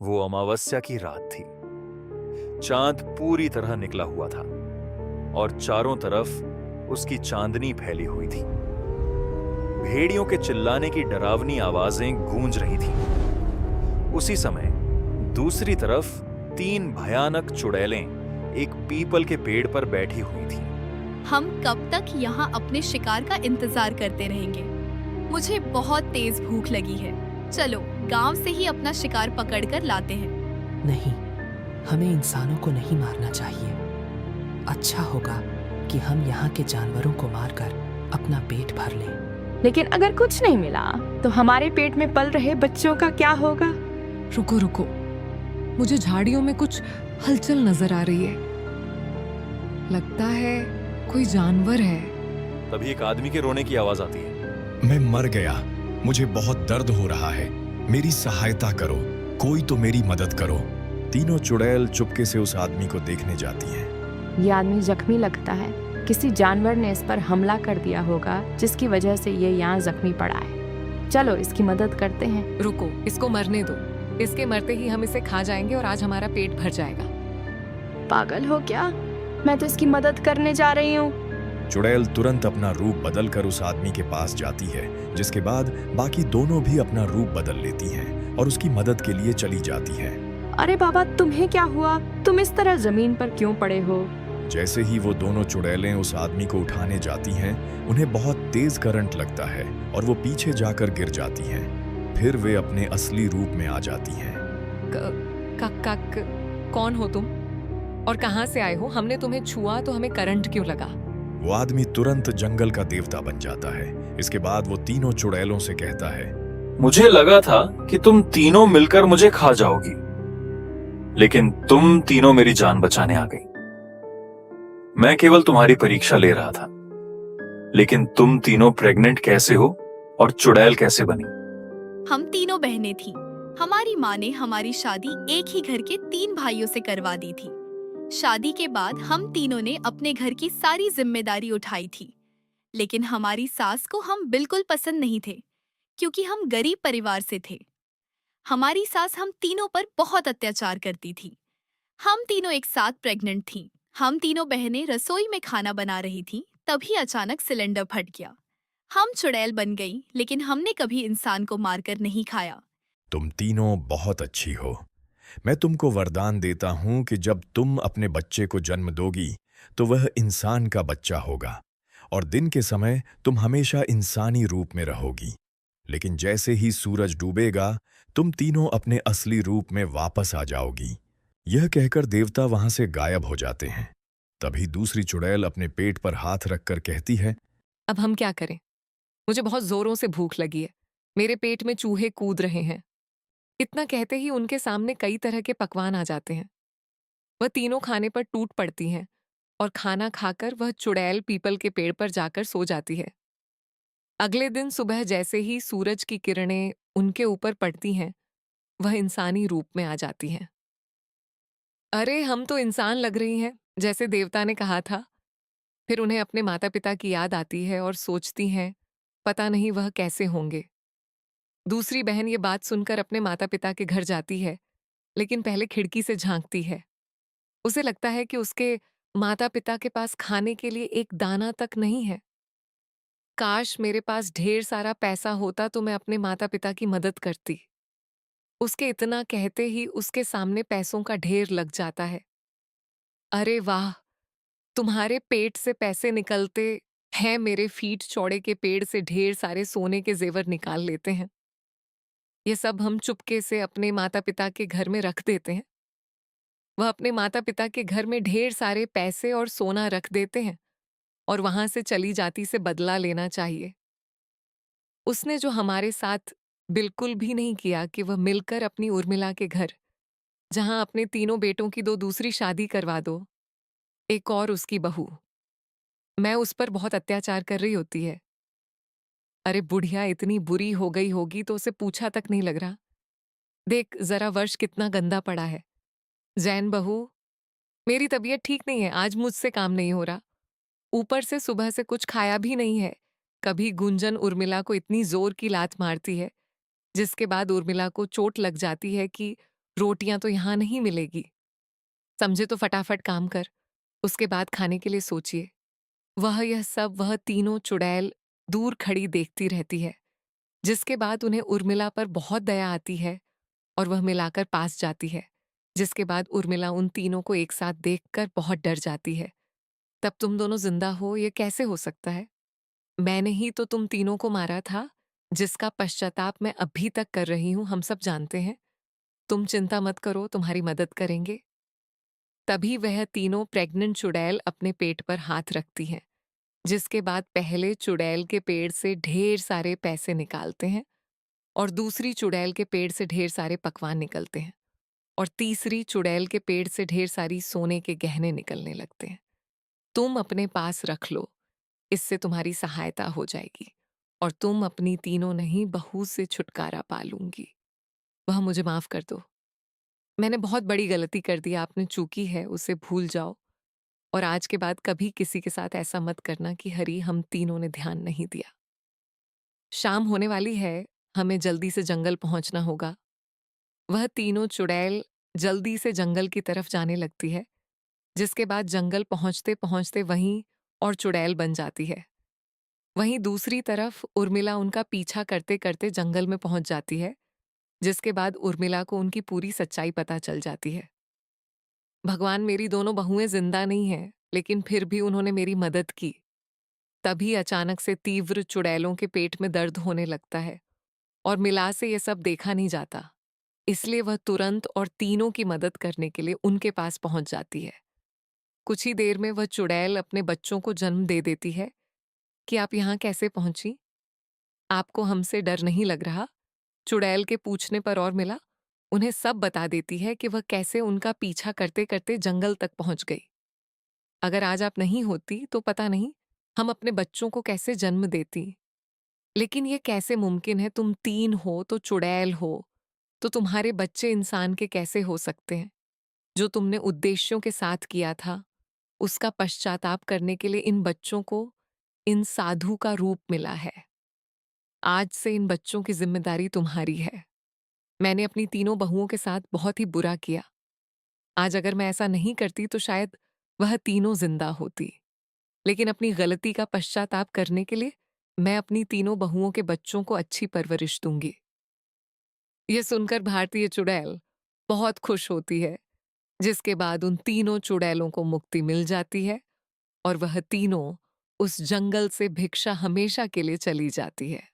वो अमावस्या की रात थी। चांद पूरी तरह निकला हुआ था और चारों तरफ उसकी चांदनी फैली हुई थी। भेड़ियों के चिल्लाने की डरावनी आवाजें गूंज रही थीं। उसी समय दूसरी तरफ तीन भयानक चुड़ैलें एक पीपल के पेड़ पर बैठी हुई थीं। हम कब तक यहाँ अपने शिकार का इंतजार करते रहेंगे? मुझे बहुत तेज भूख लगी है। चलो गांव से ही अपना शिकार पकड़कर लाते हैं। नहीं, हमें इंसानों को नहीं मारना चाहिए। अच्छा होगा कि हम यहाँ के जानवरों को मारकर अपना पेट भर लें। लेकिन अगर कुछ नहीं मिला तो हमारे पेट में पल रहे बच्चों का क्या होगा? रुको रुको, मुझे झाड़ियों में कुछ हलचल नजर आ रही है। लगता है कोई जानवर है। तभी एक आदमी के रोने की आवाज आती है। मैं मर गया, मुझे बहुत दर्द हो रहा है, मेरी सहायता करो, कोई तो मेरी मदद करो। तीनों चुड़ैल चुपके से उस आदमी को देखने जाती हैं। ये आदमी जख्मी लगता है। किसी जानवर ने इस पर हमला कर दिया होगा जिसकी वजह से ये यहाँ जख्मी पड़ा है। चलो इसकी मदद करते हैं। रुको, इसको मरने दो। इसके मरते ही हम इसे खा जाएंगे और आज हमारा पेट भर जाएगा। पागल हो क्या? मैं तो इसकी मदद करने जा रही हूँ। चुड़ैल तुरंत अपना रूप बदलकर उस आदमी के पास जाती है, जिसके बाद बाकी दोनों भी अपना रूप बदल लेती हैं और उसकी मदद के लिए चली जाती हैं। अरे बाबा, तुम्हें क्या हुआ? तुम इस तरह जमीन पर क्यों पड़े हो? जैसे ही वो दोनों चुड़ैलें उस आदमी को उठाने जाती हैं, उन्हें बहुत तेज करंट लगता है और वो पीछे जाकर गिर जाती हैं। फिर वे अपने असली रूप में आ जाती हैं। कौन हो तुम और कहां से आए हो? हमने तुम्हें छुआ तो हमें करंट क्यों लगा? वो आदमी तुरंत जंगल का देवता बन जाता है। इसके बाद वो तीनों चुड़ैलों से कहता है, मुझे लगा था कि तुम तीनों मिलकर मुझे खा जाओगी, लेकिन तुम तीनों मेरी जान बचाने आ गई। मैं केवल तुम्हारी परीक्षा ले रहा था, लेकिन तुम तीनों प्रेग्नेंट कैसे हो और चुड़ैल कैसे बनी? हम तीनों बहनें थीं। हमारी माँ ने हमारी शादी एक ही घर के 3 भाइयों से करवा दी थी। शादी के बाद हम तीनों ने अपने घर की सारी जिम्मेदारी उठाई थी, लेकिन हमारी सास को हम बिल्कुल पसंद नहीं थे, क्योंकि हम गरीब परिवार से थे। हमारी सास हम तीनों पर बहुत अत्याचार करती थी। हम तीनों एक साथ प्रेग्नेंट थीं। हम तीनों बहनें रसोई में खाना बना रही थीं, तभी अचानक सिलेंडर फट गया। हम चुड़ैल बन गई, लेकिन हमने कभी इंसान को मारकर नहीं खाया। तुम तीनों बहुत अच्छी हो। मैं तुमको वरदान देता हूं कि जब तुम अपने बच्चे को जन्म दोगी तो वह इंसान का बच्चा होगा और दिन के समय तुम हमेशा इंसानी रूप में रहोगी। लेकिन जैसे ही सूरज डूबेगा तुम तीनों अपने असली रूप में वापस आ जाओगी। यह कहकर देवता वहां से गायब हो जाते हैं। तभी दूसरी चुड़ैल अपने पेट पर हाथ रखकर कहती है, अब हम क्या करें? मुझे बहुत जोरों से भूख लगी है। मेरे पेट में चूहे कूद रहे हैं। इतना कहते ही उनके सामने कई तरह के पकवान आ जाते हैं। वह तीनों खाने पर टूट पड़ती हैं और खाना खाकर वह चुड़ैल पीपल के पेड़ पर जाकर सो जाती है। अगले दिन सुबह जैसे ही सूरज की किरणें उनके ऊपर पड़ती हैं, वह इंसानी रूप में आ जाती हैं। अरे, हम तो इंसान लग रही हैं, जैसे देवता ने कहा था। फिर उन्हें अपने माता पिता की याद आती है और सोचती हैं, पता नहीं वह कैसे होंगे। दूसरी बहन ये बात सुनकर अपने माता पिता के घर जाती है, लेकिन पहले खिड़की से झांकती है। उसे लगता है कि उसके माता पिता के पास खाने के लिए एक दाना तक नहीं है। काश मेरे पास ढेर सारा पैसा होता तो मैं अपने माता पिता की मदद करती। उसके इतना कहते ही उसके सामने पैसों का ढेर लग जाता है। अरे वाह, तुम्हारे पेट से पैसे निकलते हैं, मेरे फीट चौड़े के पेड़ से ढेर सारे सोने के जेवर निकाल लेते हैं। ये सब हम चुपके से अपने माता पिता के घर में रख देते हैं। वह अपने माता पिता के घर में ढेर सारे पैसे और सोना रख देते हैं और वहां से चली जाती से बदला लेना चाहिए। उसने जो हमारे साथ बिल्कुल भी नहीं किया कि वह मिलकर अपनी उर्मिला के घर, जहां अपने तीनों बेटों की 2 दूसरी शादी करवा दो, एक और उसकी बहू। मैं उस पर बहुत अत्याचार कर रही होती है। अरे बुढ़िया इतनी बुरी हो गई होगी तो उसे पूछा तक नहीं लग रहा। देख जरा वर्ष कितना गंदा पड़ा है। जैन बहू, मेरी तबीयत ठीक नहीं है, आज मुझसे काम नहीं हो रहा। ऊपर से सुबह से कुछ खाया भी नहीं है। कभी गुंजन उर्मिला को इतनी जोर की लात मारती है, जिसके बाद उर्मिला को चोट लग जाती है कि रोटियां तो यहाँ नहीं मिलेगी। समझे तो फटाफट काम कर, उसके बाद खाने के लिए सोचिए। वह तीनों चुड़ैल दूर खड़ी देखती रहती है, जिसके बाद उन्हें उर्मिला पर बहुत दया आती है और वह मिलाकर पास जाती है, जिसके बाद उर्मिला उन तीनों को एक साथ देखकर बहुत डर जाती है। तब तुम दोनों जिंदा हो, ये कैसे हो सकता है? मैंने ही तो तुम तीनों को मारा था, जिसका पश्चाताप मैं अभी तक कर रही हूं, हम सब जानते हैं। तुम चिंता मत करो, तुम्हारी मदद करेंगे। तभी वह तीनों प्रेग्नेंट चुड़ैल अपने पेट पर हाथ रखती हैं, जिसके बाद पहले चुड़ैल के पेड़ से ढेर सारे पैसे निकालते हैं और दूसरी चुड़ैल के पेड़ से ढेर सारे पकवान निकलते हैं और तीसरी चुड़ैल के पेड़ से ढेर सारी सोने के गहने निकलने लगते हैं। तुम अपने पास रख लो, इससे तुम्हारी सहायता हो जाएगी और तुम अपनी तीनों नहीं बहू से छुटकारा पा लूंगी। वह मुझे माफ कर दो, मैंने बहुत बड़ी गलती कर दी, आपने चूकी है, उसे भूल जाओ और आज के बाद कभी किसी के साथ ऐसा मत करना कि हरी हम तीनों ने ध्यान नहीं दिया। शाम होने वाली है, हमें जल्दी से जंगल पहुंचना होगा। वह तीनों चुड़ैल जल्दी से जंगल की तरफ जाने लगती है, जिसके बाद जंगल पहुंचते पहुंचते वहीं और चुड़ैल बन जाती है। वहीं दूसरी तरफ उर्मिला उनका पीछा करते करते जंगल में पहुंच जाती है, जिसके बाद उर्मिला को उनकी पूरी सच्चाई पता चल जाती है। भगवान, मेरी दोनों बहुएं जिंदा नहीं हैं, लेकिन फिर भी उन्होंने मेरी मदद की। तभी अचानक से तीव्र चुड़ैलों के पेट में दर्द होने लगता है और मिला से ये सब देखा नहीं जाता, इसलिए वह तुरंत और तीनों की मदद करने के लिए उनके पास पहुंच जाती है। कुछ ही देर में वह चुड़ैल अपने बच्चों को जन्म दे देती है कि आप यहाँ कैसे पहुंची? आपको हमसे डर नहीं लग रहा? चुड़ैल के पूछने पर और मिला उन्हें सब बता देती है कि वह कैसे उनका पीछा करते करते जंगल तक पहुंच गई। अगर आज आप नहीं होती तो पता नहीं हम अपने बच्चों को कैसे जन्म देती। लेकिन ये कैसे मुमकिन है? तुम तीन हो तो चुड़ैल हो, तो तुम्हारे बच्चे इंसान के कैसे हो सकते हैं? जो तुमने उद्देश्यों के साथ किया था, उसका पश्चाताप करने के लिए इन बच्चों को इन साधु का रूप मिला है। आज से इन बच्चों की जिम्मेदारी तुम्हारी है। मैंने अपनी तीनों बहुओं के साथ बहुत ही बुरा किया। आज अगर मैं ऐसा नहीं करती तो शायद वह तीनों जिंदा होती, लेकिन अपनी गलती का पश्चाताप करने के लिए मैं अपनी तीनों बहुओं के बच्चों को अच्छी परवरिश दूंगी। यह सुनकर भारतीय चुड़ैल बहुत खुश होती है, जिसके बाद उन तीनों चुड़ैलों को मुक्ति मिल जाती है और वह तीनों उस जंगल से भिक्षा हमेशा के लिए चली जाती है।